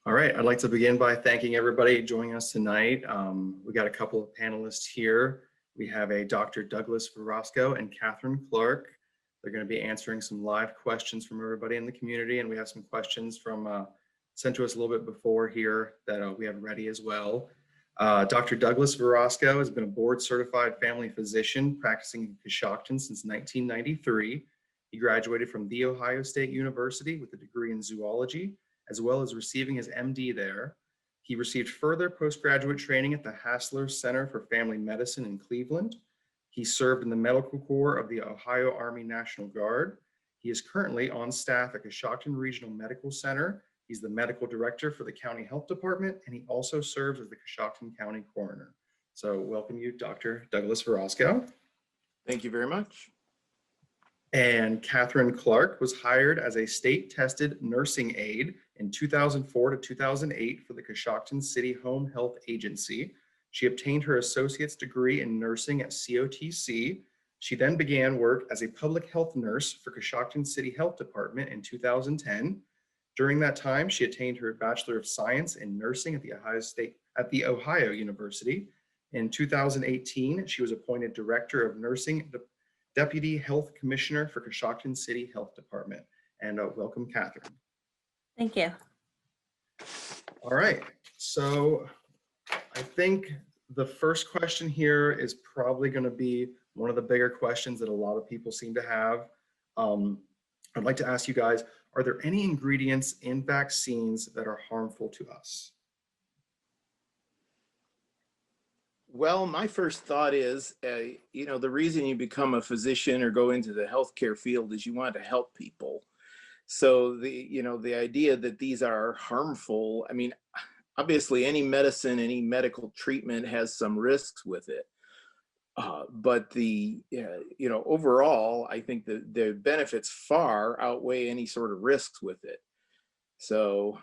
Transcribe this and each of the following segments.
All right, I'd like to begin by thanking everybody joining us tonight. We got a couple of panelists here. We have a Dr. Douglas Virostko and Katherine Clark. They're going to be answering some live questions from everybody in the community, and we have some questions from sent to us a little bit before here that we have ready as well. Dr. Douglas Virostko has been a board-certified family physician practicing in Coshocton since 1993. He graduated from The Ohio State University with a degree in zoology, as well as receiving his MD there. He received further postgraduate training at the Hassler Center for Family Medicine in Cleveland. He served in the Medical Corps of the Ohio Army National Guard. He is currently on staff at Coshocton Regional Medical Center. He's the medical director for the county health department, and he also serves as the Coshocton County Coroner. So welcome you, Dr. Douglas Virostko. Thank you very much. And Katherine Clark was hired as a state-tested nursing aide in 2004 to 2008 for the Coshocton City Home Health Agency. She obtained her associate's degree in nursing at COTC. She then began work as a public health nurse for Coshocton City Health Department in 2010. During that time, she attained her Bachelor of Science in Nursing at the Ohio University. In 2018, she was appointed Director of Nursing, Deputy Health Commissioner for Coshocton City Health Department. And welcome, Katherine. Thank you. All right, so I think the first question here is probably going to be one of the bigger questions that a lot of people seem to have. I'd like to ask you guys, are there any ingredients in vaccines that are harmful to us? Well, my first thought is, the reason you become a physician or go into the healthcare field is you want to help people. So the idea that these are harmful, I mean, obviously any medicine, any medical treatment has some risks with it. But overall, I think the benefits far outweigh any sort of risks with it. So,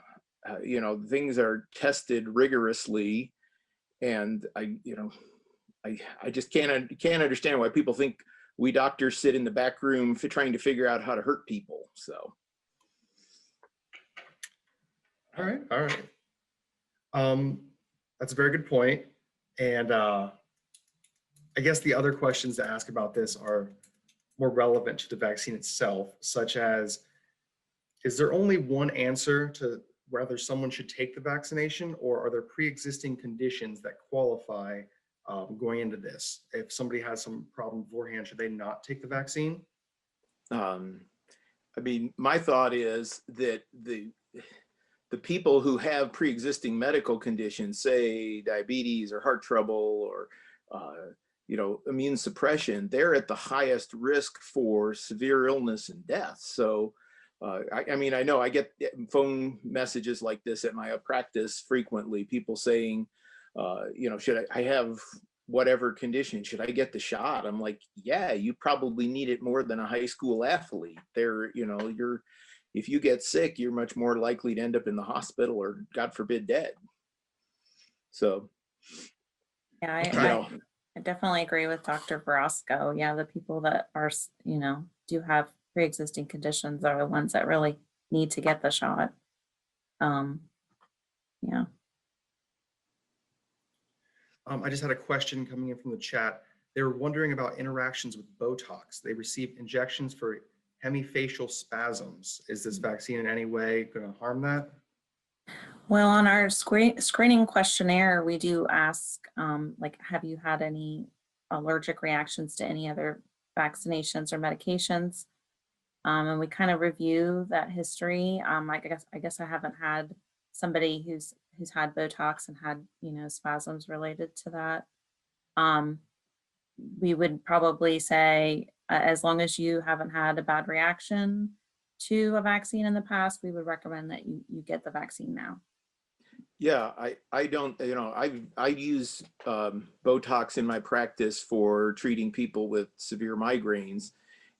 things are tested rigorously, and I just can't understand why people think we doctors sit in the back room trying to figure out how to hurt people. So. All right. That's a very good point. And I guess the other questions to ask about this are more relevant to the vaccine itself, such as, is there only one answer to whether someone should take the vaccination, or are there pre-existing conditions that qualify going into this? If somebody has some problem beforehand, should they not take the vaccine? I mean, my thought is that the people who have pre-existing medical conditions, say diabetes or heart trouble or immune suppression, they're at the highest risk for severe illness and death. So, I know I get phone messages like this at my practice frequently, people saying, should I have whatever condition, should I get the shot? I'm like, yeah, you probably need it more than a high school athlete. If you get sick, you're much more likely to end up in the hospital or, God forbid, dead. So, yeah, I definitely agree with Dr. Virostko. Yeah, the people that are, do have pre-existing conditions are the ones that really need to get the shot. Yeah. I just had a question coming in from the chat. They were wondering about interactions with Botox. They received injections for hemifacial spasms. Is this vaccine in any way going to harm that? Well, on our screening questionnaire, we do ask, have you had any allergic reactions to any other vaccinations or medications? And we kind of review that history. I guess I haven't had somebody who's had Botox and had, spasms related to that. We would probably say, as long as you haven't had a bad reaction to a vaccine in the past, we would recommend that you get the vaccine now. Yeah, I don't, I use Botox in my practice for treating people with severe migraines,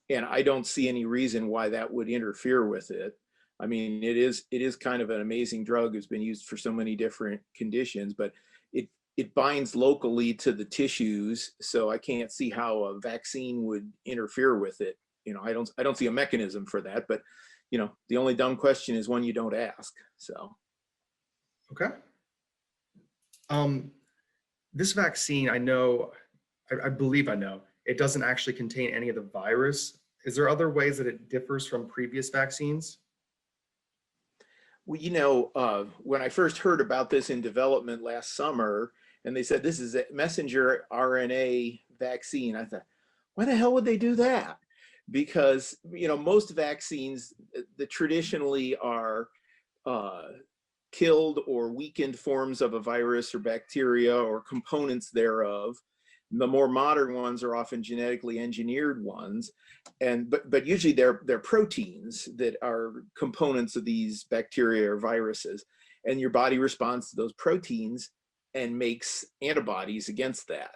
and I don't see any reason why that would interfere with it. I mean, it is kind of an amazing drug. It's been used for so many different conditions, but it binds locally to the tissues, so I can't see how a vaccine would interfere with it. I don't see a mechanism for that, but the only dumb question is one you don't ask. So. Okay. This vaccine, I believe I know, it doesn't actually contain any of the virus. Is there other ways that it differs from previous vaccines? Well, when I first heard about this in development last summer, and they said this is a messenger RNA vaccine, I thought, why the hell would they do that? Because, most vaccines that traditionally are killed or weakened forms of a virus or bacteria or components thereof. The more modern ones are often genetically engineered ones, but usually they're proteins that are components of these bacteria or viruses, and your body responds to those proteins and makes antibodies against that.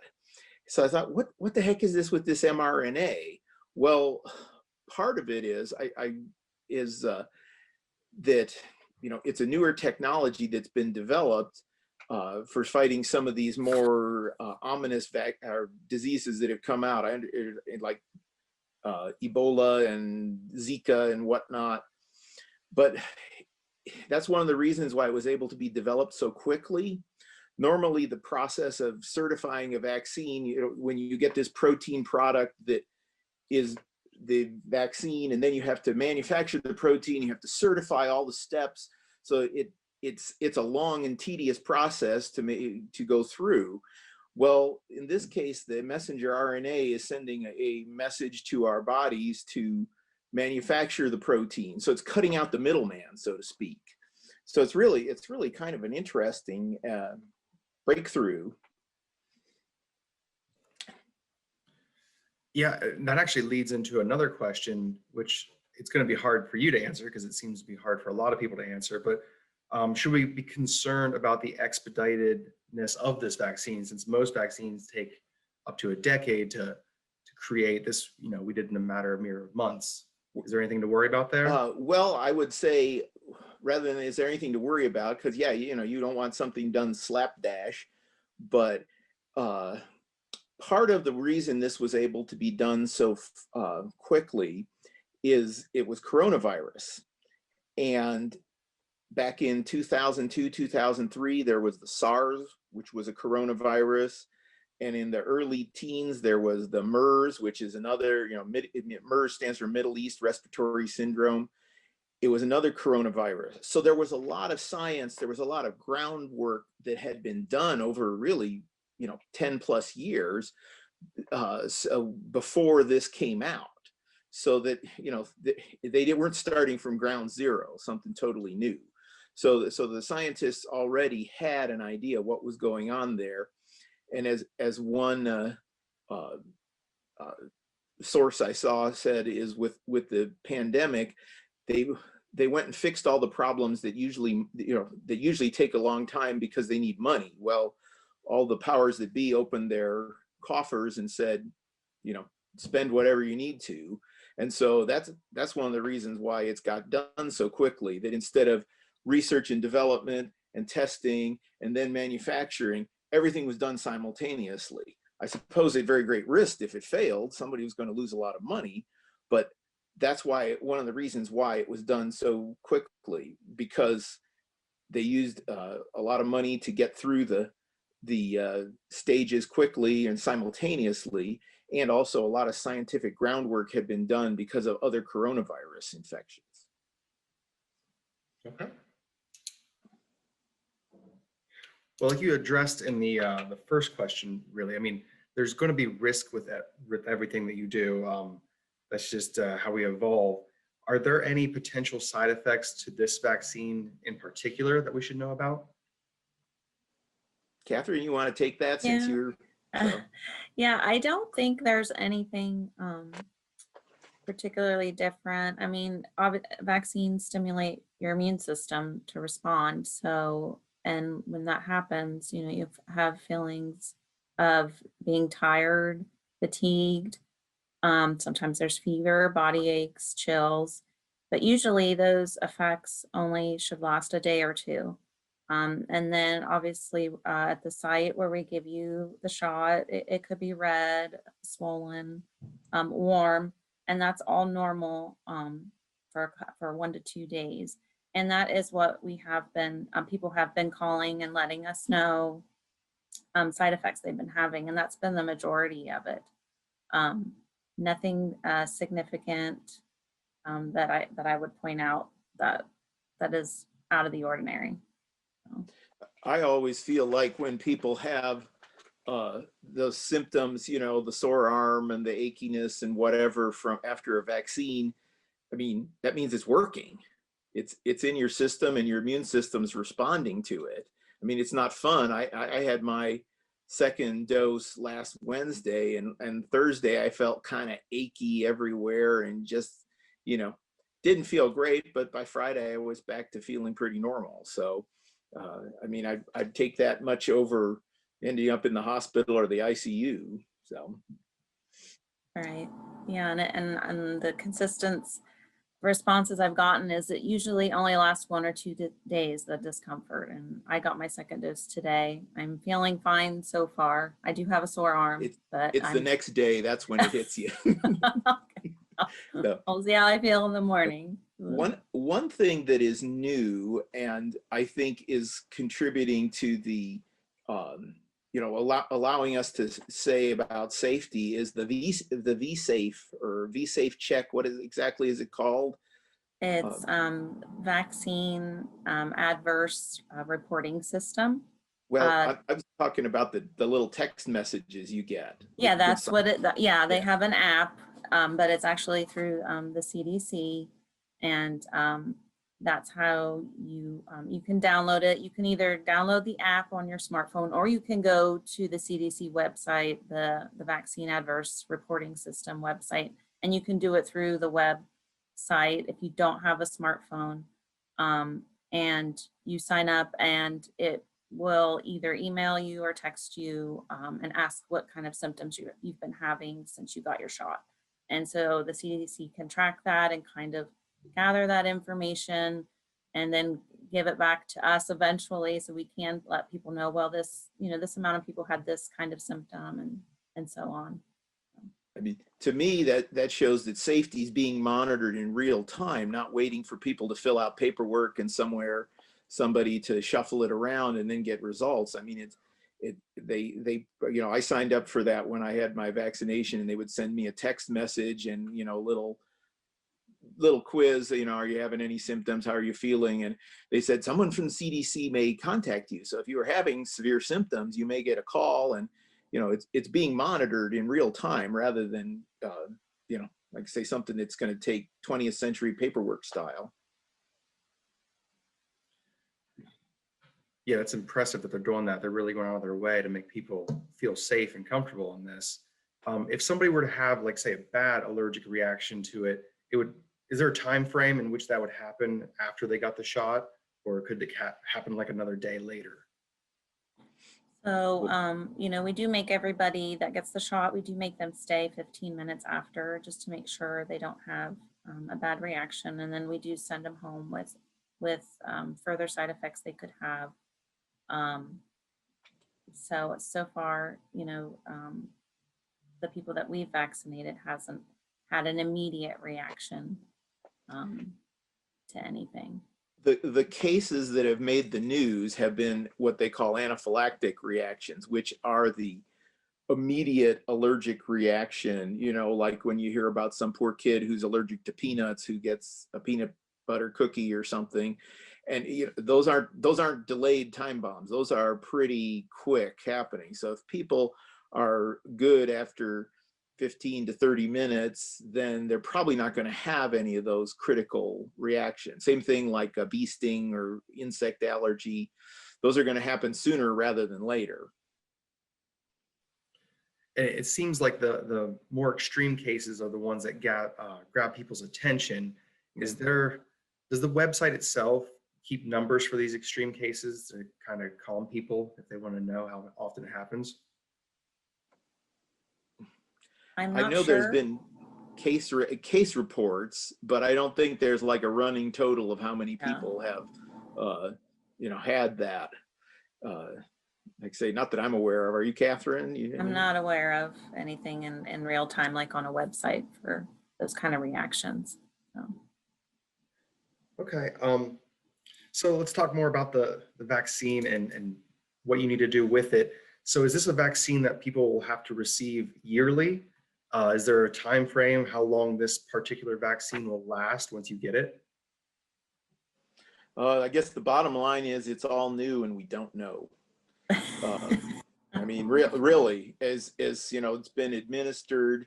So I thought, what the heck is this with this mRNA? Well, part of it is that it's a newer technology that's been developed for fighting some of these more ominous diseases that have come out, like Ebola and Zika and whatnot. But that's one of the reasons why it was able to be developed so quickly. Normally, the process of certifying a vaccine, when you get this protein product that is the vaccine, and then you have to manufacture the protein, you have to certify all the steps. So it's a long and tedious process to go through. Well, in this case, the messenger RNA is sending a message to our bodies to manufacture the protein. So it's cutting out the middleman, so to speak. So it's really kind of an interesting breakthrough. Yeah, that actually leads into another question, which it's going to be hard for you to answer because it seems to be hard for a lot of people to answer. But should we be concerned about the expeditedness of this vaccine, since most vaccines take up to a decade to create? This, we did in a matter of mere months. Is there anything to worry about there? Well, I would say, rather than is there anything to worry about, because yeah, you don't want something done slapdash, but part of the reason this was able to be done so quickly is it was coronavirus. And back in 2002, 2003, there was the SARS, which was a coronavirus. And in the early teens, there was the MERS, which is another, MERS stands for Middle East Respiratory Syndrome. It was another coronavirus. So there was a lot of science, there was a lot of groundwork that had been done over really 10 plus years so before this came out, so that they weren't starting from ground zero, something totally new. So the scientists already had an idea what was going on there. And as one source I saw said, is with the pandemic, they went and fixed all the problems that usually take a long time because they need money. Well, all the powers that be opened their coffers and said, spend whatever you need to. And so that's one of the reasons why it's got done so quickly, that instead of research and development and testing and then manufacturing, everything was done simultaneously. I suppose at very great risk. If it failed, somebody was going to lose a lot of money, but that's why one of the reasons why it was done so quickly, because they used a lot of money to get through the stages quickly and simultaneously, and also a lot of scientific groundwork had been done because of other coronavirus infections. Okay. Well, like you addressed in the first question, really, I mean, there's going to be risk with everything that you do. That's just how we evolve. Are there any potential side effects to this vaccine in particular that we should know about? Katherine, you want to take that since you're... Yeah, I don't think there's anything particularly different. I mean, vaccines stimulate your immune system to respond. So, and when that happens, you have feelings of being tired, fatigued. Sometimes there's fever, body aches, chills, but usually those effects only should last a day or two. And then obviously at the site where we give you the shot, it could be red, swollen, warm, and that's all normal for 1 to 2 days. And that is what we have been, people have been calling and letting us know side effects they've been having, and that's been the majority of it. Nothing significant that I would point out that is out of the ordinary. So. I always feel like when people have those symptoms, you know, the sore arm and the achiness and whatever from after a vaccine, I mean, that means it's working. It's in your system and your immune system's responding to it. I mean, it's not fun. I had my second dose last Wednesday, and Thursday I felt kind of achy everywhere and just, you know, didn't feel great, but by Friday I was back to feeling pretty normal. So, I mean, I'd take that much over ending up in the hospital or the ICU. So. Right. Yeah. And the consistent responses I've gotten is it usually only lasts 1 or 2 days, the discomfort. And I got my second dose today. I'm feeling fine so far. I do have a sore arm, but it's the next day. That's when it hits you. So, I'll see how I feel in the morning. One thing that is new and I think is contributing to the you know, allowing us to say about safety is the VSafe or VSafe check. What exactly is it called? It's vaccine adverse reporting system. Well, I was talking about the little text messages you get. Yeah, that's what it, yeah, they have an app, but it's actually through the CDC, and that's how you can download it. You can either download the app on your smartphone, or you can go to the CDC website, the Vaccine Adverse Reporting System website, and you can do it through the website if you don't have a smartphone. And you sign up, and it will either email you or text you and ask what kind of symptoms you've been having since you got your shot. And so the CDC can track that and kind of gather that information and then give it back to us eventually, so we can let people know, well, this, you know, this amount of people had this kind of symptom and so on. I mean, to me, that shows that safety is being monitored in real time, not waiting for people to fill out paperwork and somebody to shuffle it around and then get results. I mean, they you know, I signed up for that when I had my vaccination, and they would send me a text message and, you know, little quiz, you know, are you having any symptoms? How are you feeling? And they said someone from CDC may contact you. So if you are having severe symptoms, you may get a call, and, you know, it's being monitored in real time rather than, you know, like say something that's going to take 20th century paperwork style. Yeah, it's impressive that they're doing that. They're really going out of their way to make people feel safe and comfortable in this. If somebody were to have, like, say, a bad allergic reaction to it, is there a time frame in which that would happen after they got the shot, or could it happen like another day later? So, you know, we do make everybody that gets the shot, we do make them stay 15 minutes after, just to make sure they don't have a bad reaction. And then we do send them home with further side effects they could have. So far, you know, the people that we've vaccinated hasn't had an immediate reaction to anything. The cases that have made the news have been what they call anaphylactic reactions, which are the immediate allergic reaction, you know, like when you hear about some poor kid who's allergic to peanuts who gets a peanut butter cookie or something. And, you know, those aren't delayed time bombs. Those are pretty quick happening. So if people are good after 15 to 30 minutes, then they're probably not going to have any of those critical reactions. Same thing like a bee sting or insect allergy. Those are going to happen sooner rather than later. And it seems like the more extreme cases are the ones that grab people's attention. Does the website itself keep numbers for these extreme cases to kind of calm people if they want to know how often it happens? I'm not I know sure. there's been case reports, but I don't think there's like a running total of how many people have, you know, had that. Like say, not that I'm aware of. Are you, Catherine? I'm not aware of anything in real time, like on a website for those kind of reactions. So. Okay. So let's talk more about the vaccine and what you need to do with it. So is this a vaccine that people will have to receive yearly? Is there a time frame how long this particular vaccine will last once you get it? I guess the bottom line is it's all new and we don't know. I mean, really, as you know, it's been administered.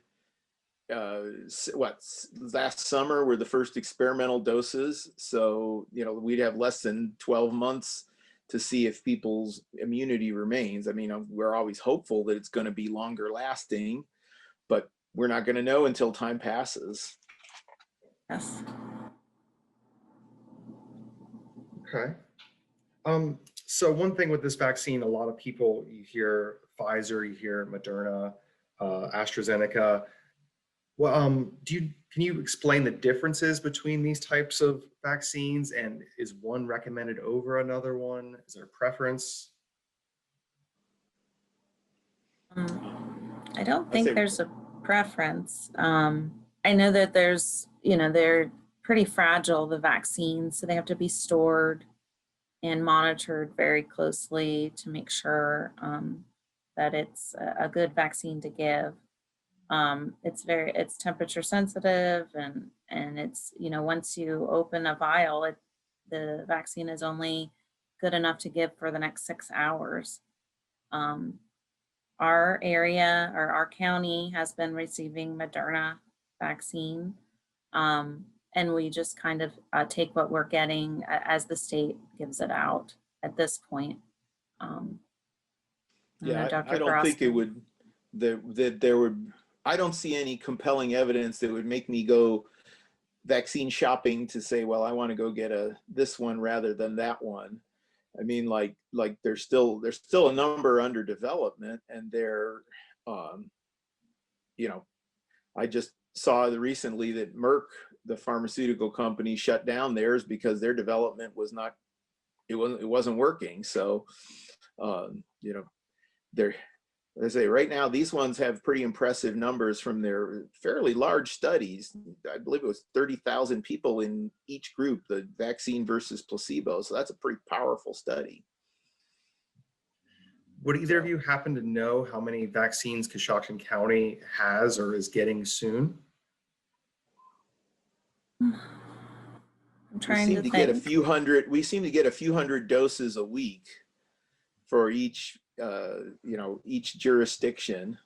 Last summer were the first experimental doses, so you know we'd have less than 12 months to see if people's immunity remains. I mean, we're always hopeful that it's going to be longer lasting, but we're not going to know until time passes. Yes. Okay. So one thing with this vaccine, a lot of people, you hear Pfizer, you hear Moderna, AstraZeneca. Well, can you explain the differences between these types of vaccines, and is one recommended over another one? Is there a preference? I don't think there's a preference. I know that there's, they're pretty fragile, the vaccines, so they have to be stored and monitored very closely to make sure that it's a good vaccine to give. It's temperature sensitive, and it's, once you open a vial, the vaccine is only good enough to give for the next 6 hours. Our area or our county has been receiving Moderna vaccine. And we just kind of take what we're getting as the state gives it out at this point. Yeah, Dr. I don't think it Virostko. would, that there would, I don't see any compelling evidence that would make me go vaccine shopping to say, well, I want to go get this one rather than that one. I mean, like there's still a number under development, and they're, I just saw recently that Merck, the pharmaceutical company, shut down theirs because their development it wasn't working. So, they're, as I say, right now, these ones have pretty impressive numbers from their fairly large studies. I believe it was 30,000 people in each group, the vaccine versus placebo. So that's a pretty powerful study. Would either of you happen to know how many vaccines Coshocton County has or is getting soon? I'm trying We to seem to get a think. few hundred. We seem to get a few hundred doses a week for each, each jurisdiction.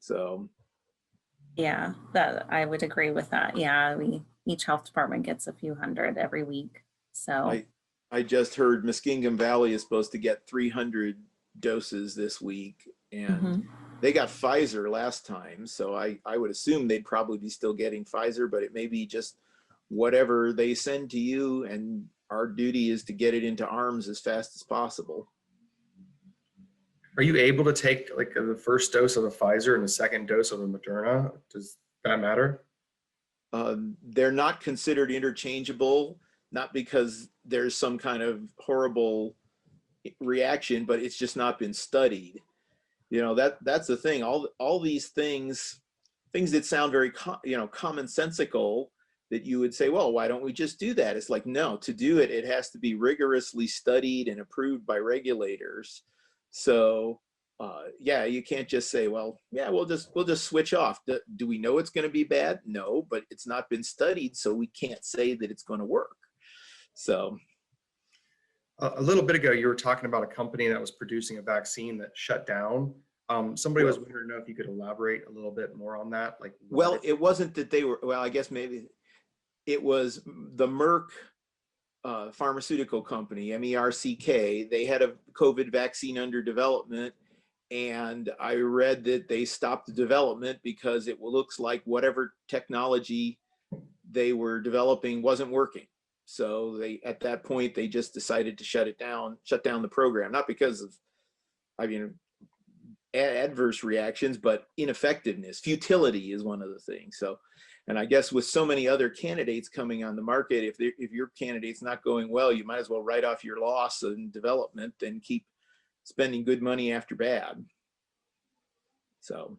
So, Yeah, that I would agree with that. Yeah, each health department gets a few hundred every week. So I just heard Muskingum Valley is supposed to get 300 doses this week, and they got Pfizer last time. So I would assume they'd probably be still getting Pfizer, but it may be just whatever they send to you, and our duty is to get it into arms as fast as possible. Are you able to take like the first dose of the Pfizer and the second dose of the Moderna? Does that matter? They're not considered interchangeable, not because there's some kind of horrible reaction, but it's just not been studied. That's the thing. All these things that sound very commonsensical, that you would say, well, why don't we just do that? It's like, no, to do it, it has to be rigorously studied and approved by regulators. So yeah, you can't just say, well, yeah, we'll just switch off. Do we know it's going to be bad? No, but it's not been studied, so we can't say that it's going to work. So a little bit ago, you were talking about a company that was producing a vaccine that shut down. Somebody was wondering if you could elaborate a little bit more on that. Like, well, it wasn't that they were, well, I guess maybe it was the Merck pharmaceutical company, MERCK. They had a COVID vaccine under development, and I read that they stopped the development because it looks like whatever technology they were developing wasn't working. So at that point, they just decided to shut down the program, not because of, adverse reactions, but ineffectiveness. Futility is one of the things. So, and I guess with so many other candidates coming on the market, if your candidate's not going well, you might as well write off your loss in development and keep spending good money after bad. So,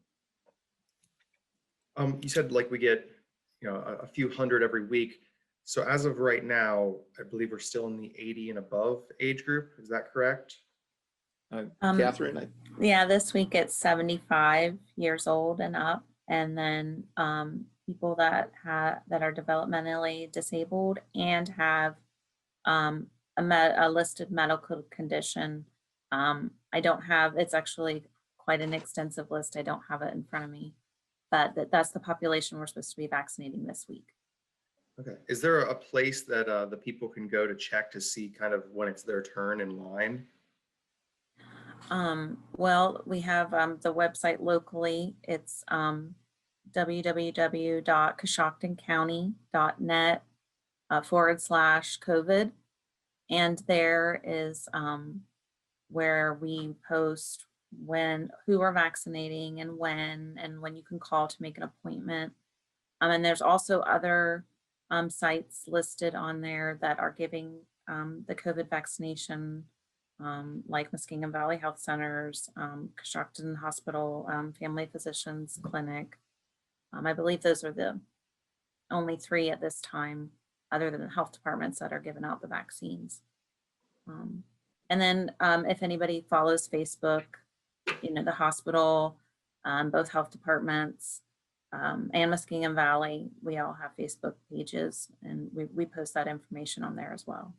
you said like we get, a few hundred every week. So as of right now, I believe we're still in the 80 and above age group. Is that correct? Catherine, Yeah, this week it's 75 years old and up, and then people that are developmentally disabled and have a listed medical condition. I don't have, it's actually quite an extensive list. I don't have it in front of me, but that's the population we're supposed to be vaccinating this week. Okay. Is there a place that the people can go to check to see kind of when it's their turn in line? Well, we have the website locally. It's www.coshoctoncounty.net /COVID. And there is where we post who are vaccinating and when you can call to make an appointment. And there's also other sites listed on there that are giving the COVID vaccination, like Muskingum Valley Health Centers, Coshocton Hospital, Family Physicians Clinic. I believe those are the only 3 at this time, other than the health departments that are giving out the vaccines. And then if anybody follows Facebook, the hospital, both health departments, and Muskingum Valley, we all have Facebook pages, and we post that information on there as well.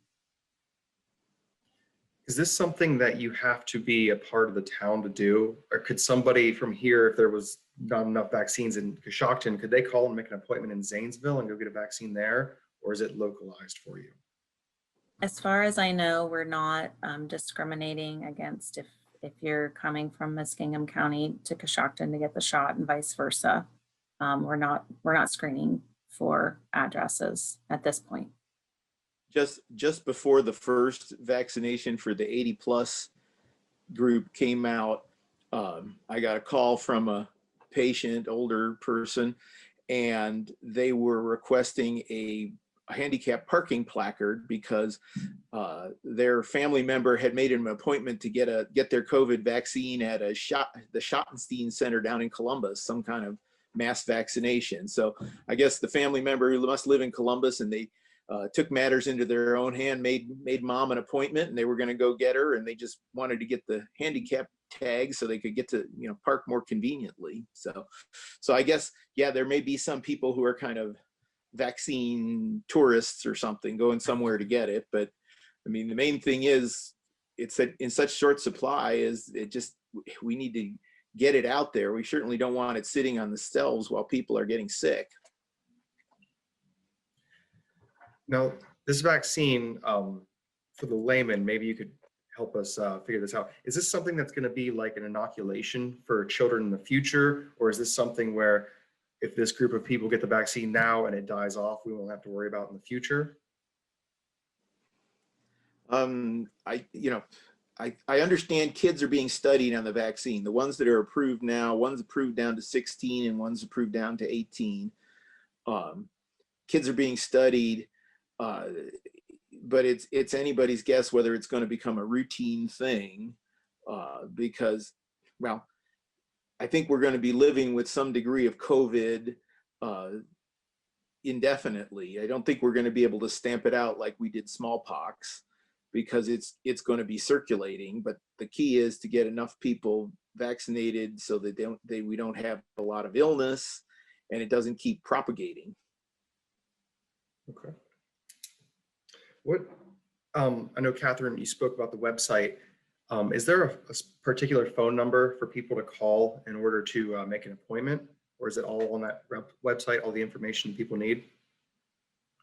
Is this something that you have to be a part of the town to do? Or could somebody from here, if there was not enough vaccines in Coshocton, could they call and make an appointment in Zanesville and go get a vaccine there? Or is it localized for you? As far as I know, we're not discriminating against if you're coming from Muskingum County to Coshocton to get the shot and vice versa. We're not screening for addresses at this point. just before the first vaccination for the 80+ group came out, I got a call from a patient, older person, and they were requesting a handicap parking placard because their family member had made an appointment to get their COVID vaccine at the Schottenstein Center down in Columbus, some kind of mass vaccination. So I guess the family member who must live in Columbus, and they took matters into their own hand, made mom an appointment, and they were going to go get her, and they just wanted to get the handicap tag so they could get to park more conveniently. So I guess, yeah, there may be some people who are kind of vaccine tourists or something going somewhere to get it, but I mean the main thing is it's in such short supply is we need to get it out there. We certainly don't want it sitting on the shelves while people are getting sick. Now, this vaccine, for the layman, maybe you could help us figure this out. Is this something that's going to be like an inoculation for children in the future? Or is this something where if this group of people get the vaccine now and it dies off, we won't have to worry about in the future? I understand kids are being studied on the vaccine. The ones that are approved now, one's approved down to 16 and one's approved down to 18. Kids are being studied, but it's anybody's guess whether it's going to become a routine thing, because, well, I think we're going to be living with some degree of COVID indefinitely. I don't think we're going to be able to stamp it out like we did smallpox, because it's going to be circulating. But the key is to get enough people vaccinated so that we don't have a lot of illness and it doesn't keep propagating. Okay. I know, Catherine, you spoke about the website. Is there a particular phone number for people to call in order to make an appointment, or is it all on that website, all the information people need?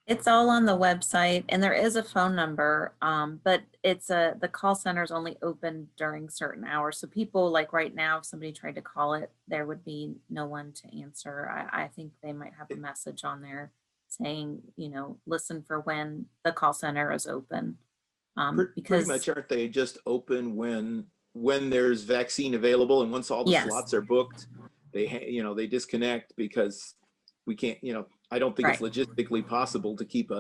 It's all on the website, and there is a phone number, but the call center is only open during certain hours. So people, like right now, if somebody tried to call it, there would be no one to answer. I think they might have a message on there saying, listen for when the call center is open. Pretty much, aren't they just open when there's vaccine available, and once all the Yes. slots are booked, they disconnect because we can't, I don't think it's logistically possible to keep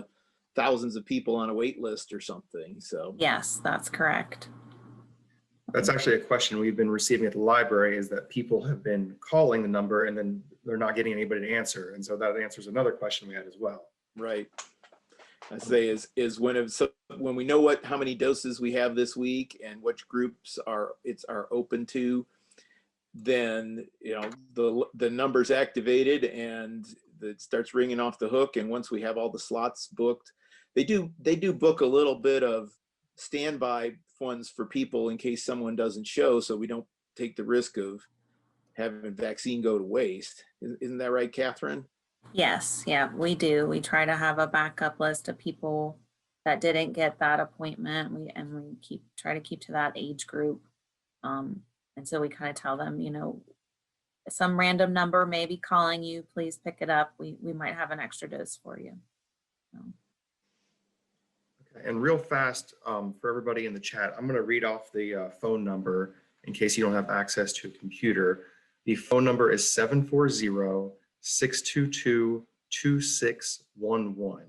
thousands of people on a wait list or something. So Yes, that's correct. That's actually a question we've been receiving at the library, is that people have been calling the number and then they're not getting anybody to answer. And so that answers another question we had as well. right. I say is when we know how many doses we have this week and which groups are open to, then the number's activated and it starts ringing off the hook. And once we have all the slots booked, they do book a little bit of standby funds for people in case someone doesn't show, so we don't take the risk of having vaccine go to waste. Isn't that right, Catherine? Yes, yeah, we do. We try to have a backup list of people that didn't get that appointment. We try to keep to that age group. And so we kind of tell them, some random number may be calling you, please pick it up. We might have an extra dose for you. So. Okay. And real fast, for everybody in the chat, I'm going to read off the phone number in case you don't have access to a computer. The phone number is 740-622-2611.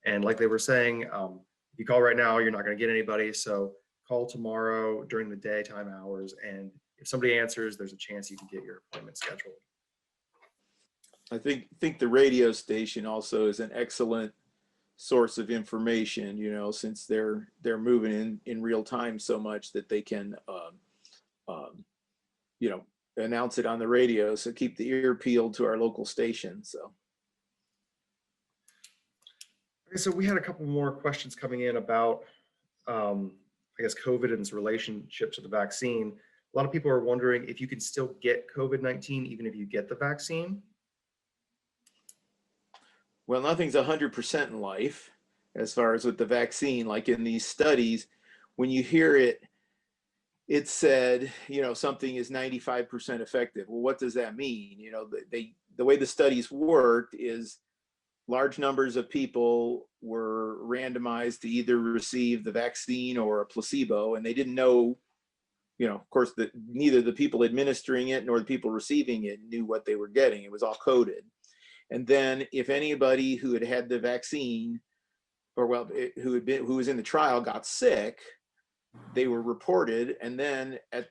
And like they were saying, if you call right now, you're not going to get anybody. So call tomorrow during the daytime hours. And if somebody answers, there's a chance you can get your appointment scheduled. I think the radio station also is an excellent source of information, since they're moving in real time so much that they can, announce it on the radio. So keep the ear peeled to our local station. So. Okay, so we had a couple more questions coming in about, I guess, COVID and its relationship to the vaccine. A lot of people are wondering if you can still get COVID-19 even if you get the vaccine. Well, nothing's 100% in life as far as with the vaccine. Like in these studies, when you hear it said, something is 95% effective. Well, what does that mean? The way the studies worked is large numbers of people were randomized to either receive the vaccine or a placebo, and they didn't know, of course, that neither the people administering it nor the people receiving it knew what they were getting. It was all coded. And then if anybody who had the vaccine, or who was in the trial got sick, they were reported. And then as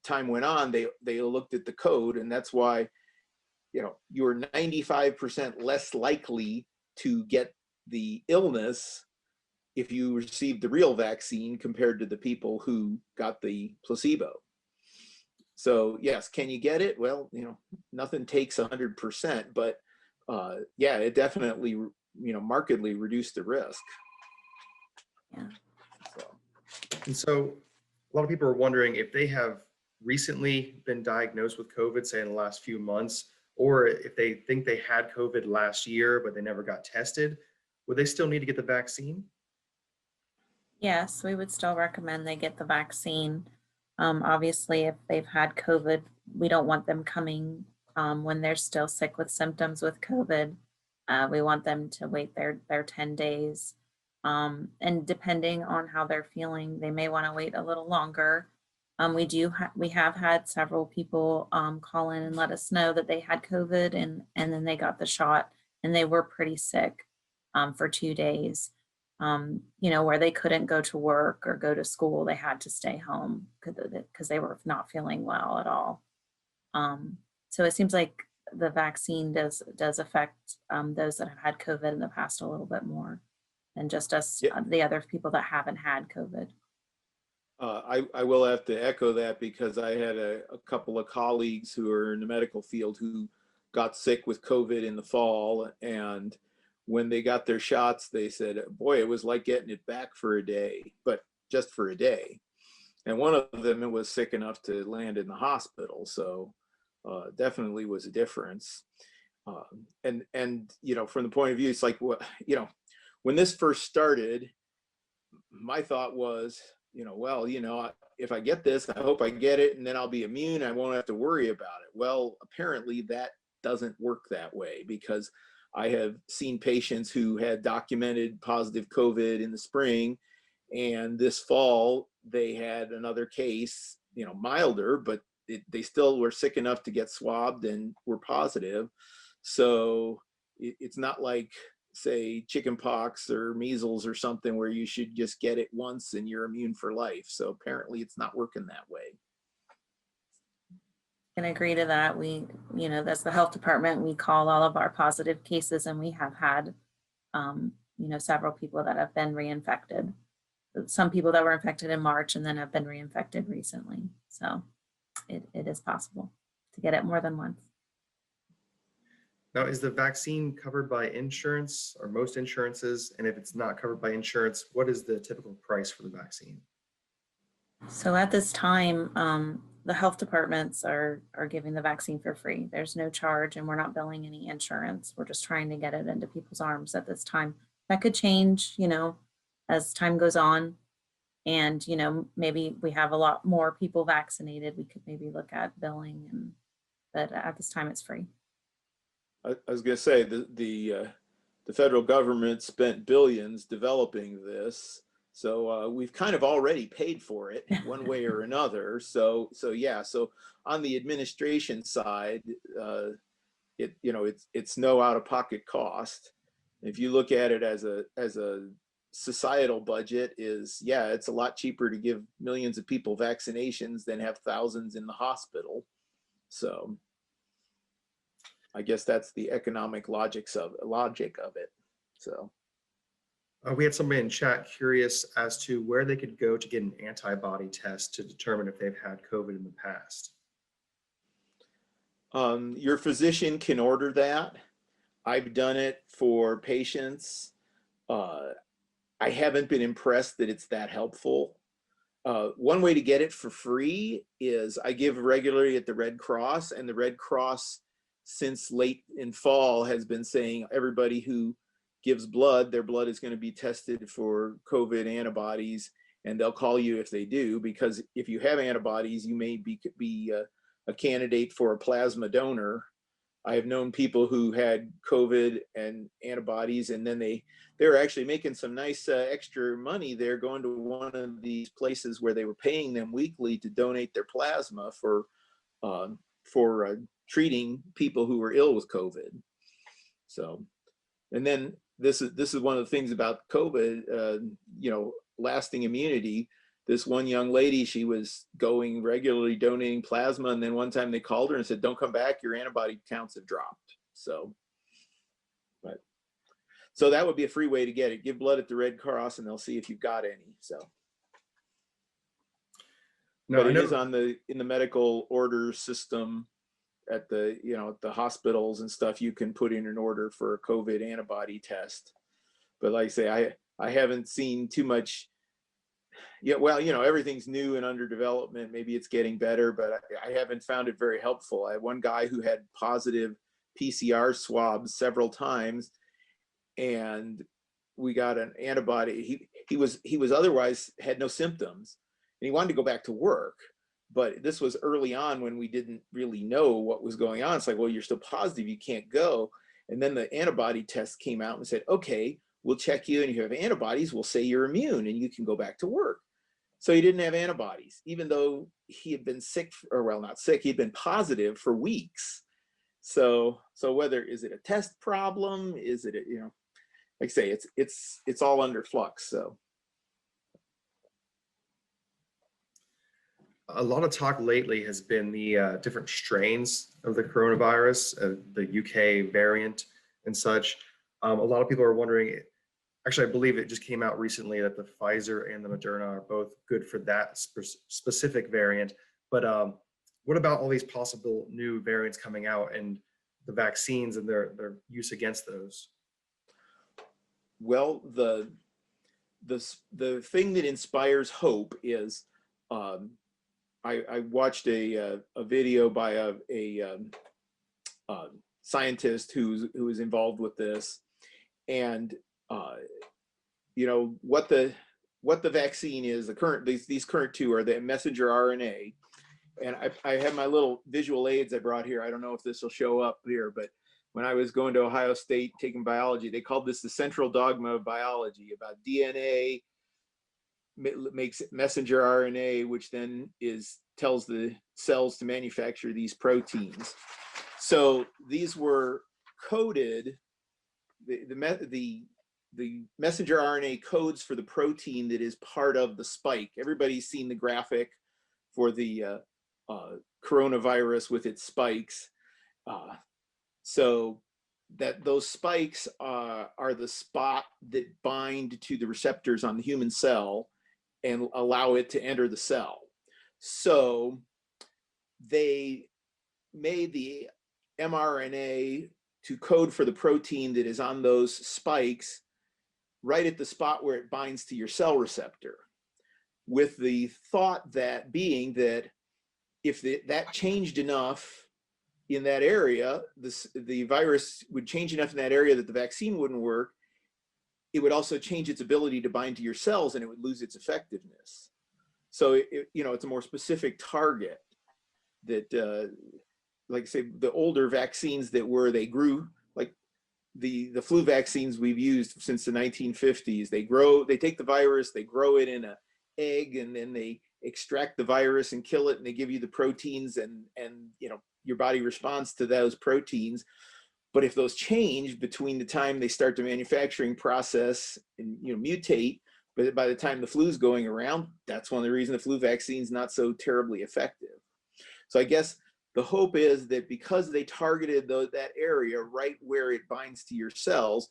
time went on, they looked at the code, and that's why you're 95% less likely to get the illness if you received the real vaccine compared to the people who got the placebo. So yes, can you get it? Well, nothing takes 100%, but yeah, it definitely, markedly reduced the risk. Yeah. And so a lot of people are wondering if they have recently been diagnosed with COVID, say in the last few months, or if they think they had COVID last year, but they never got tested, would they still need to get the vaccine? Yes, we would still recommend they get the vaccine. Obviously, if they've had COVID, we don't want them coming when they're still sick with symptoms with COVID. We want them to wait their 10 days. And depending on how they're feeling, they may want to wait a little longer. We have had several people call in and let us know that they had COVID and then they got the shot and they were pretty sick for 2 days. Where they couldn't go to work or go to school, they had to stay home because they were not feeling well at all. So it seems like the vaccine does affect those that have had COVID in the past a little bit more than just us, the other people that haven't had COVID. I will have to echo that because I had a couple of colleagues who are in the medical field who got sick with COVID in the fall, and when they got their shots, they said, boy, it was like getting it back for a day, but just for a day. And one of them was sick enough to land in the hospital. So definitely was a difference. And from the point of view, it's like, when this first started, my thought was, if I get this, I hope I get it, and then I'll be immune. I won't have to worry about it. Well, apparently that doesn't work that way, because I have seen patients who had documented positive COVID in the spring, and this fall they had another case, milder, but they still were sick enough to get swabbed and were positive. So it's not like, say, chickenpox or measles or something where you should just get it once and you're immune for life. So apparently it's not working that way. Can agree to that. That's the health department. We call all of our positive cases, and we have had several people that have been reinfected. Some people that were infected in March and then have been reinfected recently. So it is possible to get it more than once. Now, is the vaccine covered by insurance or most insurances? And if it's not covered by insurance, what is the typical price for the vaccine? So at this time, the health departments are giving the vaccine for free. There's no charge and we're not billing any insurance. We're just trying to get it into people's arms at this time. That could change, as time goes on. And, maybe we have a lot more people vaccinated. We could maybe look at billing, but at this time it's free. I was going to say the federal government spent billions developing this, so we've kind of already paid for it one way or another. So yeah. So on the administration side, it's no out-of-pocket cost. If you look at it as a societal budget, it's a lot cheaper to give millions of people vaccinations than have thousands in the hospital. So I guess that's the economic logic of it. So We had somebody in chat curious as to where they could go to get an antibody test to determine if they've had COVID in the past. Your physician can order that. I've done it for patients. I haven't been impressed that it's that helpful. One way to get it for free is I give regularly at the Red Cross, and the Red Cross since late in fall has been saying everybody who gives blood, their blood is going to be tested for COVID antibodies, and they'll call you if they do, because if you have antibodies, you may be a candidate for a plasma donor. I have known people who had COVID and antibodies, and then they're actually making some nice extra money. They're going to one of these places where they were paying them weekly to donate their plasma for treating people who were ill with COVID. So, and then this is one of the things about COVID, lasting immunity. This one young lady, she was going regularly donating plasma, and then one time they called her and said, "Don't come back, your antibody counts have dropped." So that would be a free way to get it. Give blood at the Red Cross and they'll see if you've got any. So but it is in the medical order system at the the hospitals and stuff. You can put in an order for a COVID antibody test. But like I say, I haven't seen too much. Yeah, well, everything's new and under development. Maybe it's getting better, but I haven't found it very helpful. I had one guy who had positive PCR swabs several times, and we got an antibody. He was otherwise had no symptoms, and he wanted to go back to work. But this was early on when we didn't really know what was going on. It's like, well, you're still positive, you can't go. And then the antibody test came out and said, okay, we'll check you, and if you have antibodies, we'll say you're immune and you can go back to work. So he didn't have antibodies, even though he had been sick, or well, not sick, he'd been positive for weeks. So whether, is it a test problem? Is it, like I say, it's all under flux. So. A lot of talk lately has been the different strains of the coronavirus, the UK variant and such. A lot of people are wondering, actually, I believe it just came out recently that the Pfizer and the Moderna are both good for that specific variant. But what about all these possible new variants coming out and the vaccines and their use against those? Well, the thing that inspires hope is I watched a video by a scientist who was involved with this, and what the vaccine is. These current two are the messenger RNA, and I have my little visual aids I brought here. I don't know if this will show up here, but when I was going to Ohio State taking biology, they called this the central dogma of biology, about DNA makes messenger RNA, which then tells the cells to manufacture these proteins. So these were coded, the messenger RNA codes for the protein that is part of the spike. Everybody's seen the graphic for the coronavirus with its spikes. So that those spikes are the spot that bind to the receptors on the human cell and allow it to enter the cell. So they made the mRNA to code for the protein that is on those spikes right at the spot where it binds to your cell receptor, with the thought that being that if that changed enough in that area, the virus would change enough in that area that the vaccine wouldn't work. It would also change its ability to bind to your cells, and it would lose its effectiveness. So it's a more specific target that, like say, the older vaccines they grew, like the flu vaccines we've used since the 1950s. They take the virus, they grow it in an egg, and then they extract the virus and kill it, and they give you the proteins, and your body responds to those proteins. But if those change between the time they start the manufacturing process and mutate, but by the time the flu is going around, that's one of the reasons the flu vaccine is not so terribly effective. So I guess the hope is that because they targeted that area right where it binds to your cells,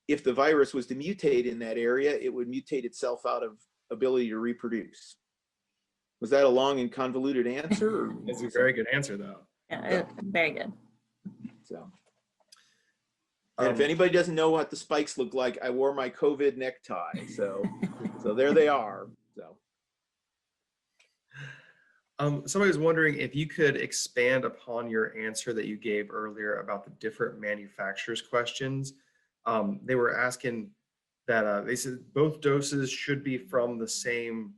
if the virus was to mutate in that area, it would mutate itself out of ability to reproduce. Was that a long and convoluted answer? It's a very good answer, though. Yeah, very good. So, and if anybody doesn't know what the spikes look like, I wore my COVID necktie. So there they are. So. Somebody was wondering if you could expand upon your answer that you gave earlier about the different manufacturers questions. They were asking that they said both doses should be from the same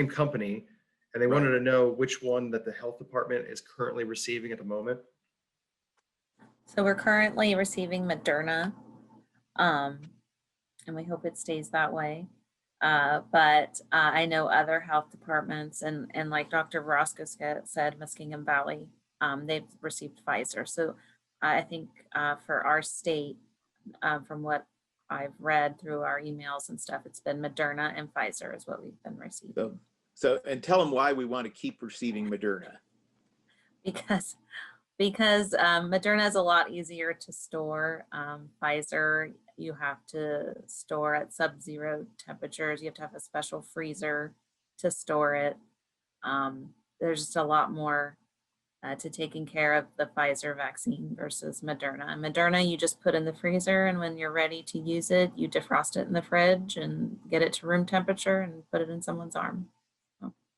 company, and they wanted to know which one that the health department is currently receiving at the moment. So we're currently receiving Moderna, and we hope it stays that way. But I know other health departments, and like Dr. Virostko said, Muskingum Valley, they've received Pfizer. So I think for our state, from what I've read through our emails and stuff, it's been Moderna and Pfizer is what we've been receiving. So and tell them why we want to keep receiving Moderna. Because Moderna is a lot easier to store. Pfizer, you have to store at sub-zero temperatures. You have to have a special freezer to store it. There's just a lot more to taking care of the Pfizer vaccine versus Moderna. And Moderna, you just put in the freezer, and when you're ready to use it, you defrost it in the fridge and get it to room temperature and put it in someone's arm.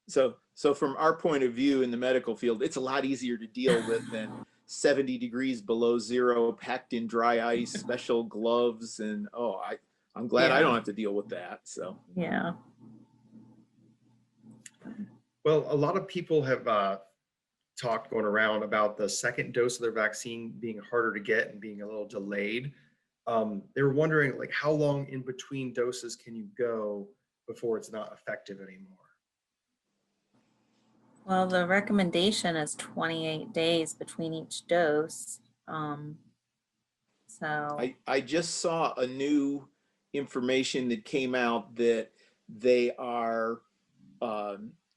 So from our point of view in the medical field, it's a lot easier to deal with than 70 degrees below zero, packed in dry ice, special gloves, and I'm glad I don't have to deal with that. So yeah. Well, a lot of people have talked going around about the second dose of their vaccine being harder to get and being a little delayed. They were wondering, like, how long in between doses can you go before it's not effective anymore? Well, the recommendation is 28 days between each dose. So I just saw a new information that came out that they are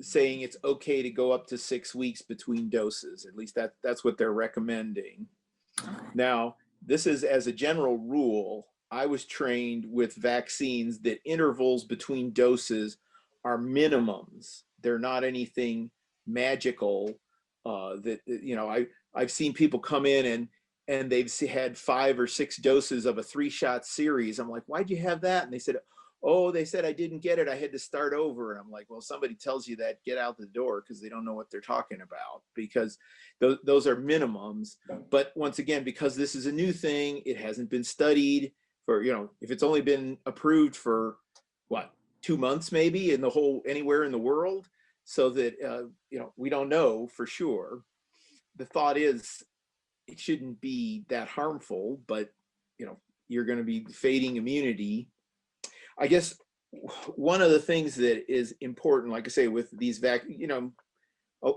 saying it's okay to go up to 6 weeks between doses. At least that's what they're recommending. okay. Now, this is as a general rule. I was trained with vaccines that intervals between doses are minimums. They're not anything magical. I've seen people come in and they've had 5 or 6 doses of a 3-shot series. I'm like, why'd you have that? And they said I didn't get it. I had to start over. And I'm like, well, somebody tells you that, get out the door, because they don't know what they're talking about, because those are minimums. But once again, because this is a new thing, it hasn't been studied for, if it's only been approved for 2 months, maybe anywhere in the world. So that, we don't know for sure. The thought is it shouldn't be that harmful, but, you're going to be fading immunity. I guess one of the things that is important, like I say, with these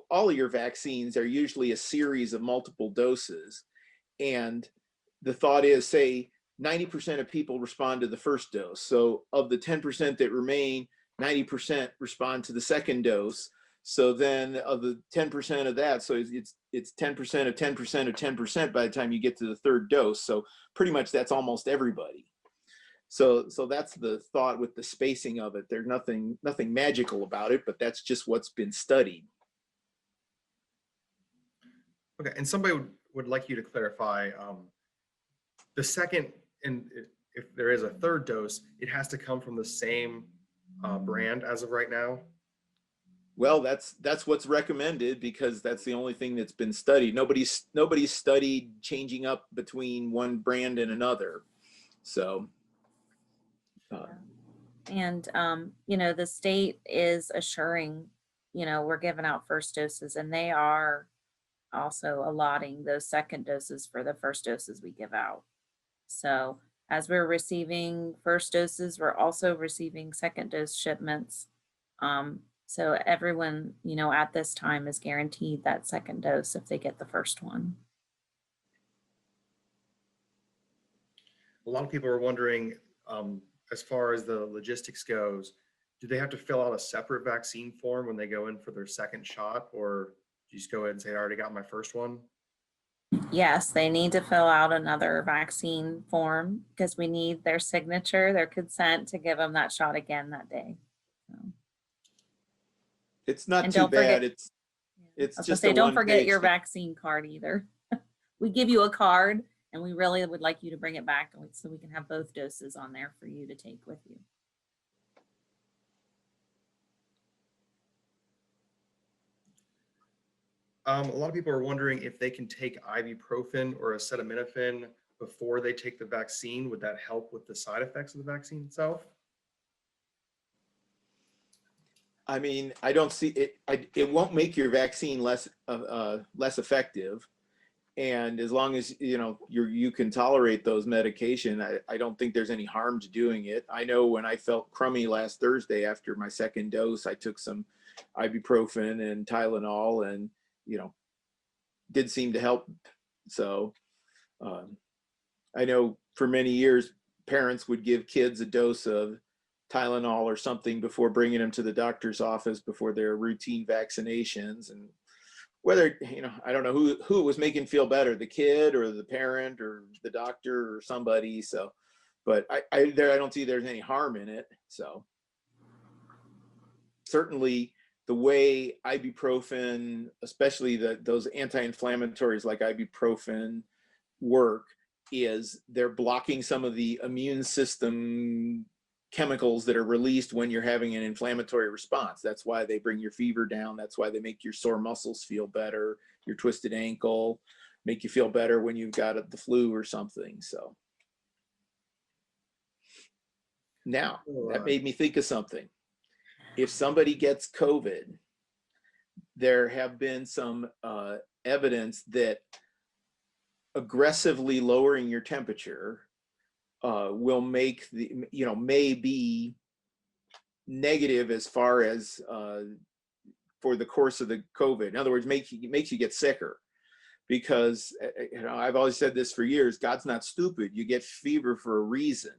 all of your vaccines are usually a series of multiple doses. And the thought is, say, 90% of people respond to the first dose. So of the 10% that remain, 90% respond to the second dose. So then of the 10% of that, so it's 10% of 10% of 10% by the time you get to the third dose. So pretty much that's almost everybody. So that's the thought with the spacing of it. There's nothing magical about it, but that's just what's been studied. Okay, and somebody would like you to clarify the second, and if there is a third dose, it has to come from the same brand as of right now. Well, that's what's recommended because that's the only thing that's been studied. Nobody's studied changing up between one brand and another. So. And, you know, the state is assuring, you know, we're giving out first doses, and they are also allotting those second doses for the first doses we give out. So as we're receiving first doses, we're also receiving second dose shipments. So everyone, you know, at this time is guaranteed that second dose if they get the first one. A lot of people are wondering, as far as the logistics goes, do they have to fill out a separate vaccine form when they go in for their second shot, or do you just go ahead and say, I already got my first one? Yes, they need to fill out another vaccine form because we need their signature, their consent to give them that shot again that day. So. It's not And too don't forget- bad. It's I was gonna just say, a don't forget one-page your thing. vaccine card either. We give you a card, and we really would like you to bring it back so we can have both doses on there for you to take with you. A lot of people are wondering if they can take ibuprofen or acetaminophen before they take the vaccine. Would that help with the side effects of the vaccine itself? I mean, I don't see it. It won't make your vaccine less effective, and as long as you can tolerate those medication, I don't think there's any harm to doing it. I know when I felt crummy last Thursday after my second dose, I took some ibuprofen and Tylenol, and did seem to help. So I know for many years parents would give kids a dose of Tylenol or something before bringing them to the doctor's office before their routine vaccinations. And whether, I don't know who it was making feel better, the kid or the parent or the doctor or somebody. So, but I don't see there's any harm in it. So certainly the way ibuprofen, especially those anti-inflammatories like ibuprofen work, is they're blocking some of the immune system chemicals that are released when you're having an inflammatory response. That's why they bring your fever down. That's why they make your sore muscles feel better, your twisted ankle, make you feel better when you've got the flu or something. So now that made me think of something. If somebody gets COVID, there have been some evidence that aggressively lowering your temperature will make may be negative as far as for the course of the COVID. In other words, makes you get sicker, because I've always said this for years. God's not stupid. You get fever for a reason.